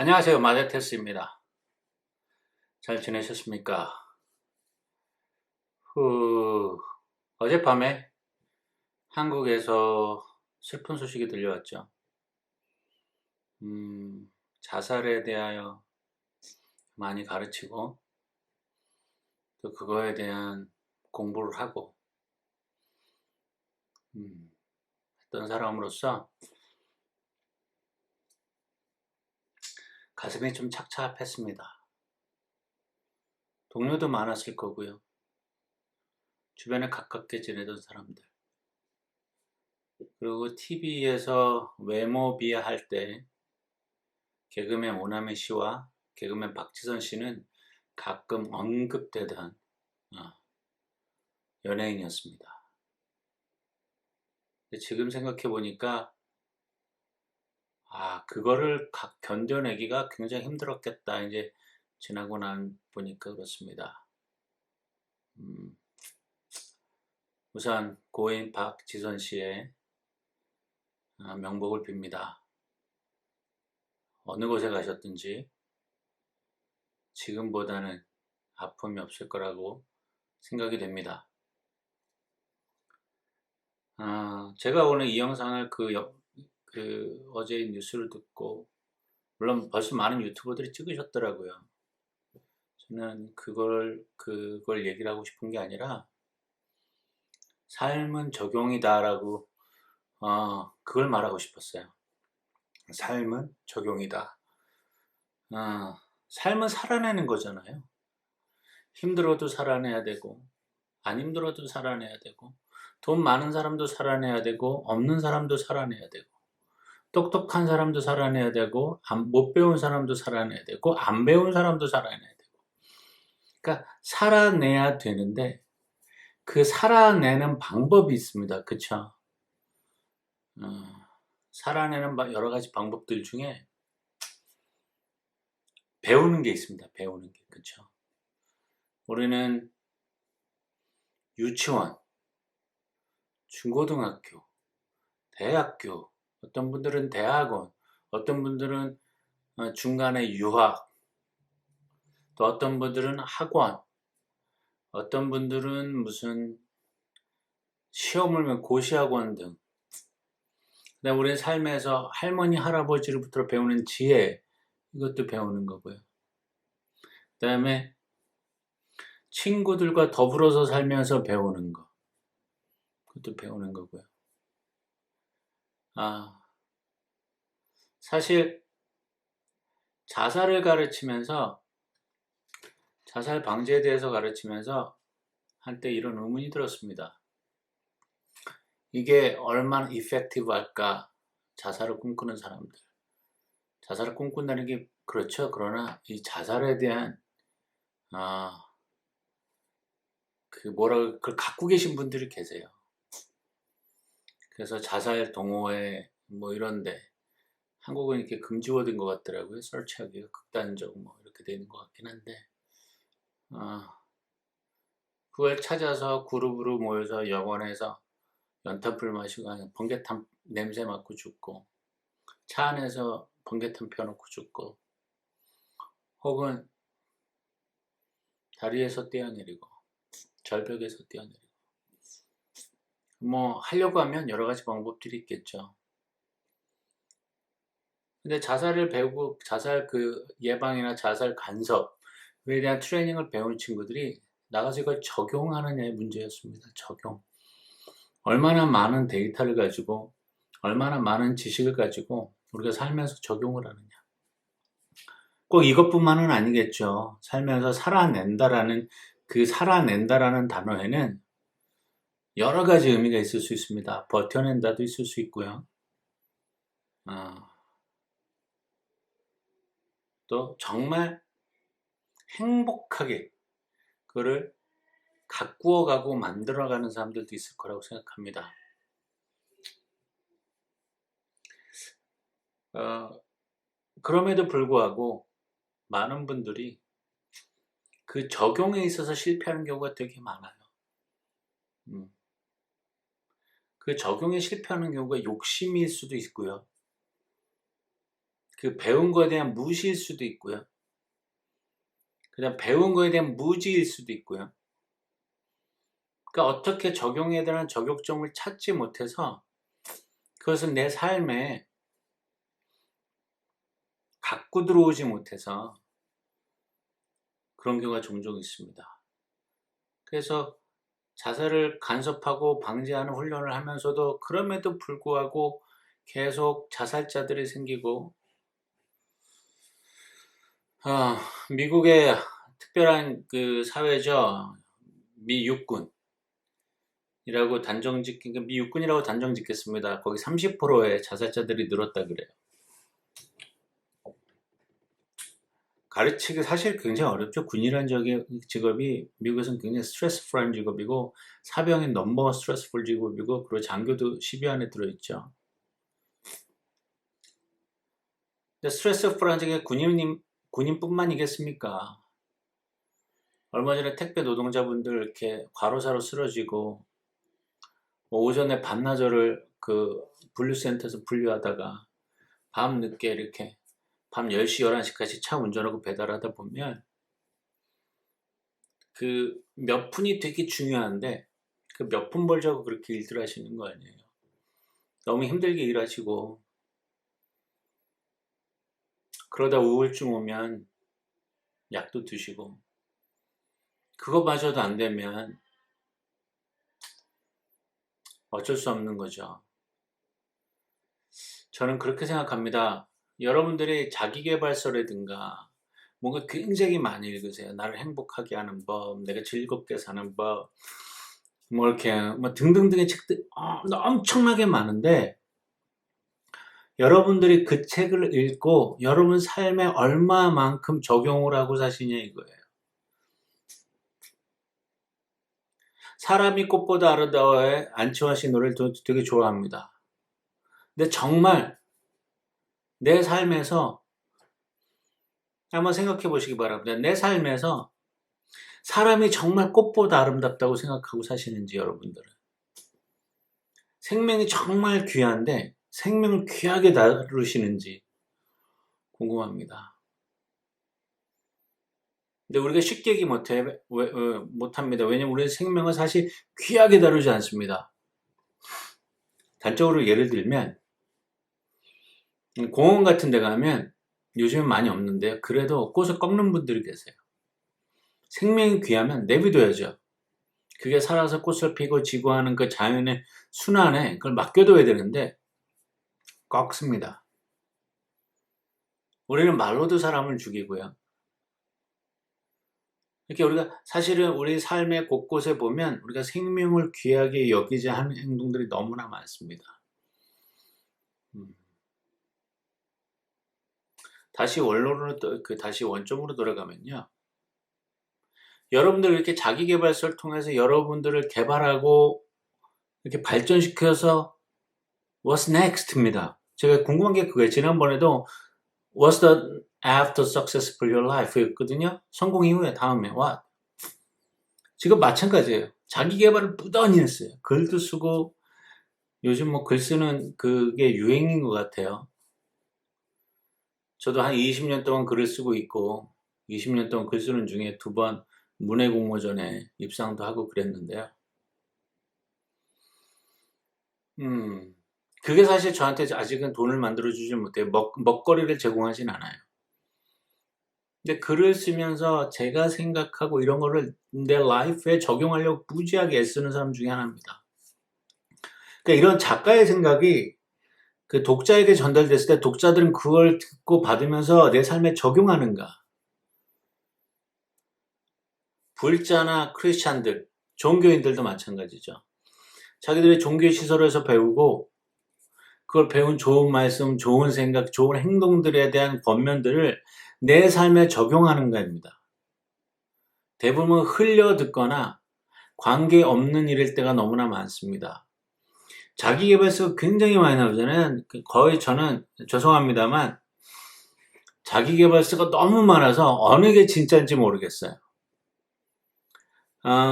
안녕하세요. 마데테스입니다. 잘 지내셨습니까? 어젯밤에 한국에서 슬픈 소식이 들려왔죠. 자살에 대하여 많이 가르치고 또 그거에 대한 공부를 하고 했던 사람으로서 가슴이 좀 착잡했습니다. 동료도 많았을 거고요. 주변에 가깝게 지내던 사람들. 그리고 TV에서 외모 비하할 때 개그맨 오남희 씨와 개그맨 박지선 씨는 가끔 언급되던 연예인이었습니다. 지금 생각해 보니까 그거를 견뎌내기가 굉장히 힘들었겠다. 이제 지나고 난 보니까 그렇습니다. 우선 고인 박지선 씨의 명복을 빕니다. 어느 곳에 가셨든지 지금보다는 아픔이 없을 거라고 생각이 됩니다. 제가 오늘 이 영상을 어제 뉴스를 듣고, 물론 벌써 많은 유튜버들이 찍으셨더라고요. 저는 그걸 얘기를 하고 싶은 게 아니라, 삶은 적용이다라고, 그걸 말하고 싶었어요. 삶은 적용이다. 삶은 살아내는 거잖아요. 힘들어도 살아내야 되고, 안 힘들어도 살아내야 되고, 돈 많은 사람도 살아내야 되고, 없는 사람도 살아내야 되고, 똑똑한 사람도 살아내야 되고, 못 배운 사람도 살아내야 되고, 안 배운 사람도 살아내야 되고. 그러니까 살아내야 되는데 그 살아내는 방법이 있습니다. 그쵸? 살아내는 여러 가지 방법들 중에 배우는 게 있습니다. 배우는 게. 그쵸? 우리는 유치원, 중고등학교, 대학교, 어떤 분들은 대학원, 어떤 분들은 중간에 유학, 또 어떤 분들은 학원, 어떤 분들은 무슨 시험을 보면 고시학원 등. 그다음에 우리는 삶에서 할머니, 할아버지로부터 배우는 지혜, 이것도 배우는 거고요. 그다음에 친구들과 더불어서 살면서 배우는 거, 그것도 배우는 거고요. 사실 자살을 가르치면서, 자살 방지에 대해서 가르치면서 한때 이런 의문이 들었습니다. 이게 얼마나 이펙티브 할까? 자살을 꿈꾸는 사람들. 자살을 꿈꾼다는 게 그렇죠. 그러나 이 자살에 대한 그걸 갖고 계신 분들이 계세요. 그래서 자살 동호회 뭐 이런데 한국은 이렇게 금지어된 것 같더라고요. 설치하기가 극단적 뭐 이렇게 되는 것 같긴 한데 그걸 찾아서 그룹으로 모여서 여관에서 연탄불 마시고 번개탄 냄새 맡고 죽고, 차 안에서 번개탄 펴놓고 죽고, 혹은 다리에서 뛰어내리고 절벽에서 뛰어내리고, 뭐 하려고 하면 여러 가지 방법들이 있겠죠. 근데 자살을 배우고 자살 예방이나 자살 간섭에 대한 트레이닝을 배운 친구들이 나가서 이걸 적용하느냐의 문제였습니다. 적용. 얼마나 많은 데이터를 가지고, 얼마나 많은 지식을 가지고 우리가 살면서 적용을 하느냐. 꼭 이것뿐만은 아니겠죠. 살면서 살아낸다라는 단어에는 여러 가지 의미가 있을 수 있습니다. 버텨낸다도 있을 수 있고요. 또 정말 행복하게 그거를 가꾸어가고 만들어가는 사람들도 있을 거라고 생각합니다. 그럼에도 불구하고 많은 분들이 그 적용에 있어서 실패하는 경우가 되게 많아요. 그 적용에 실패하는 경우가 욕심일 수도 있고요. 그 배운 거에 대한 무시일 수도 있고요. 그다음 배운 거에 대한 무지일 수도 있고요. 그러니까 어떻게 적용해야 되는 적용점을 찾지 못해서 그것은 내 삶에 갖고 들어오지 못해서 그런 경우가 종종 있습니다. 그래서 자살을 간섭하고 방지하는 훈련을 하면서도 그럼에도 불구하고 계속 자살자들이 생기고 미국의 특별한 그 사회죠. 미 육군이라고 미 육군이라고 단정 짓겠습니다. 거기 30%의 자살자들이 늘었다 그래요. 가르치기 사실 굉장히 어렵죠. 군이라는 직업이 미국에서는 굉장히 스트레스풀한 직업이고 사병이 넘버 스트레스풀 직업이고 그리고 장교도 10위 안에 들어있죠. 근데 스트레스풀한 직업이 군인뿐만이겠습니까? 얼마 전에 택배 노동자분들 이렇게 과로사로 쓰러지고 오전에 반나절을 그 분류센터에서 분류하다가 밤 늦게 이렇게 밤 10시, 11시까지 차 운전하고 배달하다 보면 그 몇 푼이 되게 중요한데 그 몇 푼 벌자고 그렇게 일들 하시는 거 아니에요. 너무 힘들게 일하시고 그러다 우울증 오면 약도 드시고 그거마저도 안 되면 어쩔 수 없는 거죠. 저는 그렇게 생각합니다. 여러분들이 자기계발서라든가 뭔가 굉장히 많이 읽으세요. 나를 행복하게 하는 법, 내가 즐겁게 사는 법, 뭐 이렇게 뭐 등등등의 책들 엄청나게 많은데 여러분들이 그 책을 읽고 여러분 삶에 얼마만큼 적용을 하고 사시냐 이거예요. 사람이 꽃보다 아름다워의 안치환 씨 노래를 되게 좋아합니다. 근데 정말 내 삶에서 한번 생각해 보시기 바랍니다. 내 삶에서 사람이 정말 꽃보다 아름답다고 생각하고 사시는지 여러분들은. 생명이 정말 귀한데 생명을 귀하게 다루시는지 궁금합니다. 근데 우리가 쉽게 얘기 못합니다. 왜냐면 우리의 생명은 사실 귀하게 다루지 않습니다. 단적으로 예를 들면 공원 같은 데 가면 요즘은 많이 없는데요. 그래도 꽃을 꺾는 분들이 계세요. 생명이 귀하면 내비둬야죠. 그게 살아서 꽃을 피고 지고 하는 그 자연의 순환에 그걸 맡겨둬야 되는데 꺾습니다. 우리는 말로도 사람을 죽이고요. 이렇게 우리가 사실은 우리 삶의 곳곳에 보면 우리가 생명을 귀하게 여기지 않는 행동들이 너무나 많습니다. 다시 원점으로 돌아가면요. 여러분들 이렇게 자기계발서를 통해서 여러분들을 개발하고 이렇게 발전시켜서 What's next입니다. 제가 궁금한 게 그거예요. 지난번에도 What's the after success for your life 였거든요. 성공 이후에 다음에 what? 지금 마찬가지예요. 자기계발을 무던히 했어요. 글도 쓰고 요즘 뭐 글 쓰는 그게 유행인 것 같아요. 저도 한 20년 동안 글을 쓰고 있고 20년 동안 글 쓰는 중에 2번 문해공모전에 입상도 하고 그랬는데요. 그게 사실 저한테 아직은 돈을 만들어주지 못해요. 먹거리를 제공하진 않아요. 근데 글을 쓰면서 제가 생각하고 이런 거를 내 라이프에 적용하려고 무지하게 애쓰는 사람 중에 하나입니다. 그러니까 이런 작가의 생각이 그 독자에게 전달됐을 때 독자들은 그걸 듣고 받으면서 내 삶에 적용하는가? 불자나 크리스찬들, 종교인들도 마찬가지죠. 자기들의 종교 시설에서 배우고 그걸 배운 좋은 말씀, 좋은 생각, 좋은 행동들에 대한 권면들을 내 삶에 적용하는가입니다. 대부분 흘려 듣거나 관계없는 일일 때가 너무나 많습니다. 자기계발서 굉장히 많이 나오잖아요. 거의 저는 죄송합니다만 자기계발서가 너무 많아서 어느 게 진짜인지 모르겠어요.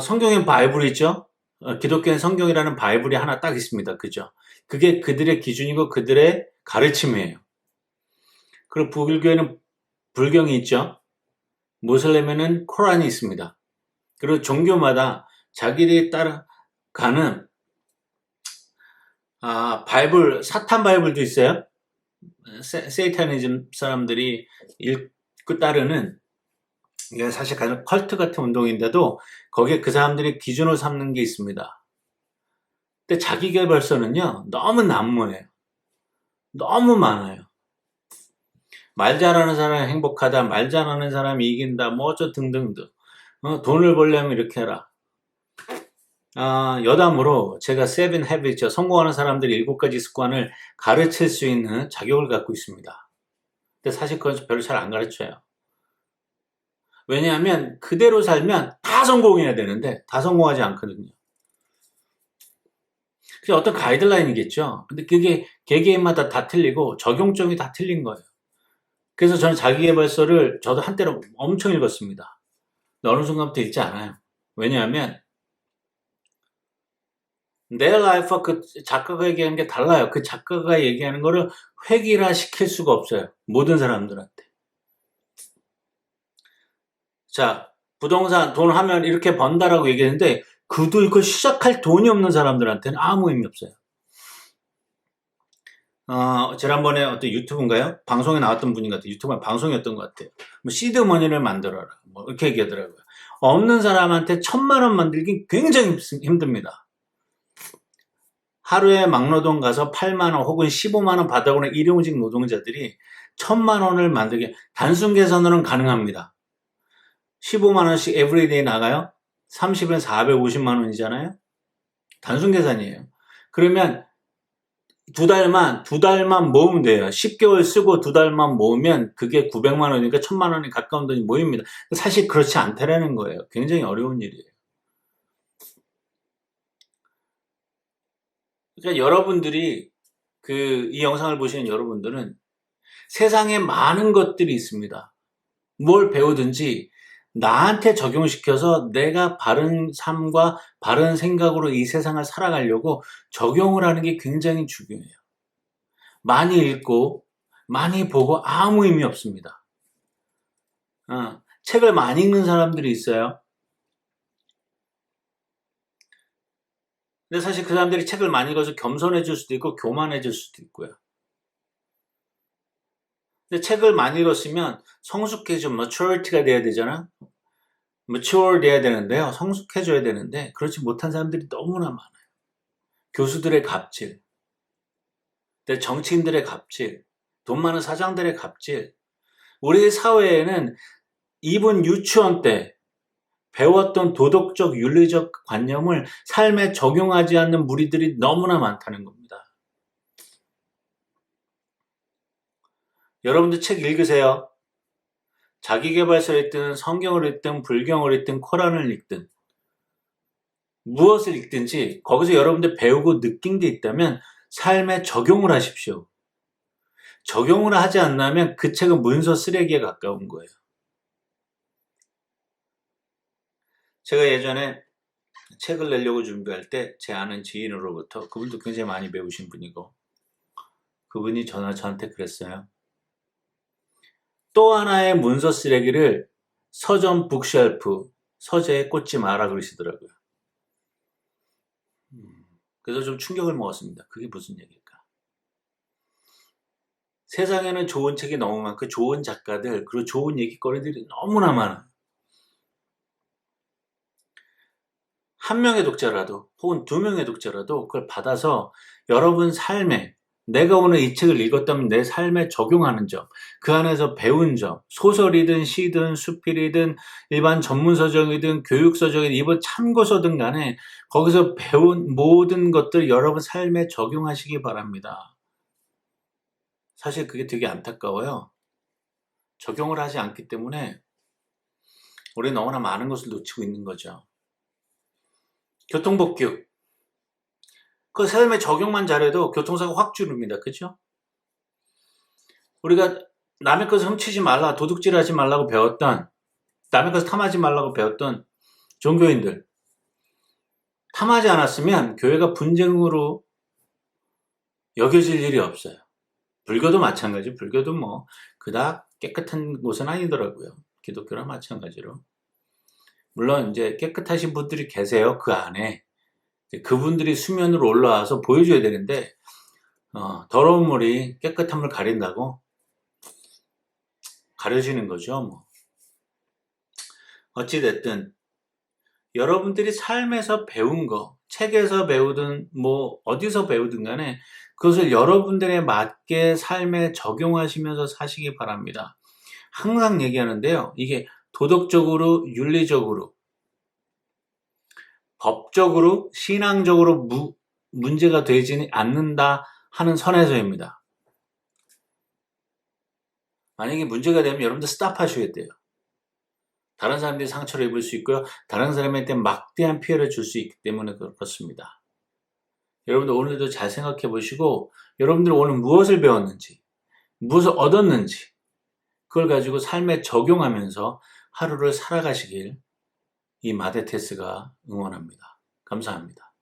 성경엔 바이블이 있죠. 기독교엔 성경이라는 바이블이 하나 딱 있습니다. 그죠? 그게 그들의 기준이고 그들의 가르침이에요. 그리고 불교에는 불경이 있죠. 모슬렘에는 코란이 있습니다. 그리고 종교마다 자기들이 따라가는 바이블, 사탄 바이블도 있어요. 세이타니즘 사람들이 읽고 따르는, 이게 사실 가장 컬트 같은 운동인데도 거기에 그 사람들이 기준으로 삼는 게 있습니다. 근데 자기계발서는요, 너무 난무해요. 너무 많아요. 말 잘하는 사람이 행복하다, 말 잘하는 사람이 이긴다, 뭐 어쩌 등등등. 돈을 벌려면 이렇게 해라. 여담으로 제가 세븐 헤비츠, 성공하는 사람들이 7가지 습관을 가르칠 수 있는 자격을 갖고 있습니다. 근데 사실 그건 별로 잘 안 가르쳐요. 왜냐하면 그대로 살면 다 성공해야 되는데 다 성공하지 않거든요. 그게 어떤 가이드라인이겠죠. 근데 그게 개개인마다 다 틀리고 적용점이 다 틀린 거예요. 그래서 저는 자기계발서를 저도 한때로 엄청 읽었습니다. 근데 어느 순간부터 읽지 않아요. 왜냐하면 내 라이프와 그 작가가 얘기하는 게 달라요. 그 작가가 얘기하는 거를 획일화 시킬 수가 없어요. 모든 사람들한테. 자, 부동산 돈 하면 이렇게 번다라고 얘기했는데 그도 이걸 시작할 돈이 없는 사람들한테는 아무 의미 없어요. 지난번에 어떤 유튜브인가요? 방송에 나왔던 분인 것 같아요. 유튜브 방송이었던 것 같아요. 뭐 시드머니를 만들어라. 뭐 이렇게 얘기하더라고요. 없는 사람한테 1,000만 원 만들기 굉장히 힘듭니다. 하루에 막노동 가서 8만 원 혹은 15만 원 받아오는 일용직 노동자들이 1,000만 원을 만들기 단순 계산으로는 가능합니다. 15만 원씩 에브리데이 나가요? 30은 450만 원이잖아요? 단순 계산이에요. 그러면 두 달만 모으면 돼요. 10개월 쓰고 2달만 모으면 그게 900만 원이니까 1,000만 원이 가까운 돈이 모입니다. 사실 그렇지 않다라는 거예요. 굉장히 어려운 일이에요. 그러니까 여러분들이 이 영상을 보시는 여러분들은 세상에 많은 것들이 있습니다. 뭘 배우든지 나한테 적용시켜서 내가 바른 삶과 바른 생각으로 이 세상을 살아가려고 적용을 하는 게 굉장히 중요해요. 많이 읽고 많이 보고 아무 의미 없습니다. 책을 많이 읽는 사람들이 있어요. 근데 사실 그 사람들이 책을 많이 읽어서 겸손해질 수도 있고 교만해질 수도 있고요. 근데 책을 많이 읽었으면 성숙해져, maturity가 돼야 되잖아. mature 돼야 되는데요. 성숙해져야 되는데 그렇지 못한 사람들이 너무나 많아요. 교수들의 갑질, 정치인들의 갑질, 돈 많은 사장들의 갑질. 우리 사회에는 이분 유치원 때 배웠던 도덕적, 윤리적 관념을 삶에 적용하지 않는 무리들이 너무나 많다는 겁니다. 여러분들 책 읽으세요. 자기계발서를 읽든 성경을 읽든 불경을 읽든 코란을 읽든 무엇을 읽든지 거기서 여러분들 배우고 느낀 게 있다면 삶에 적용을 하십시오. 적용을 하지 않는다면 그 책은 문서 쓰레기에 가까운 거예요. 제가 예전에 책을 내려고 준비할 때 제 아는 지인으로부터, 그분도 굉장히 많이 배우신 분이고, 그분이 저한테 그랬어요. 또 하나의 문서 쓰레기를 서점 북쉘프, 서재에 꽂지 마라 그러시더라고요. 그래서 좀 충격을 먹었습니다. 그게 무슨 얘기일까? 세상에는 좋은 책이 너무 많고 좋은 작가들, 그리고 좋은 얘기거리들이 너무나 많아요. 한 명의 독자라도 혹은 2명의 독자라도 그걸 받아서 여러분 삶에, 내가 오늘 이 책을 읽었다면 내 삶에 적용하는 점, 그 안에서 배운 점, 소설이든 시든 수필이든 일반 전문서적이든 교육서적이든 이번 참고서든 간에 거기서 배운 모든 것들 여러분 삶에 적용하시기 바랍니다. 사실 그게 되게 안타까워요. 적용을 하지 않기 때문에 우리는 너무나 많은 것을 놓치고 있는 거죠. 교통법규. 그 삶에 적용만 잘해도 교통사고 확 줄입니다. 그죠? 우리가 남의 것을 훔치지 말라, 도둑질하지 말라고 배웠던, 남의 것을 탐하지 말라고 배웠던 종교인들. 탐하지 않았으면 교회가 분쟁으로 여겨질 일이 없어요. 불교도 마찬가지. 불교도 뭐 그닥 깨끗한 곳은 아니더라고요. 기독교랑 마찬가지로. 물론 이제 깨끗하신 분들이 계세요. 그 안에. 그분들이 수면으로 올라와서 보여줘야 되는데 더러운 물이 깨끗한 물 가린다고 가려지는 거죠. 뭐. 어찌됐든 여러분들이 삶에서 배운 거, 책에서 배우든 뭐 어디서 배우든 간에 그것을 여러분들에 맞게 삶에 적용하시면서 사시기 바랍니다. 항상 얘기하는데요. 이게 도덕적으로, 윤리적으로, 법적으로, 신앙적으로 문제가 되지 않는다 하는 선에서입니다. 만약에 문제가 되면 여러분들 스탑하셔야 돼요. 다른 사람들이 상처를 입을 수 있고요. 다른 사람한테 막대한 피해를 줄 수 있기 때문에 그렇습니다. 여러분들 오늘도 잘 생각해 보시고 여러분들 오늘 무엇을 배웠는지, 무엇을 얻었는지 그걸 가지고 삶에 적용하면서 하루를 살아가시길 이 마데테스가 응원합니다. 감사합니다.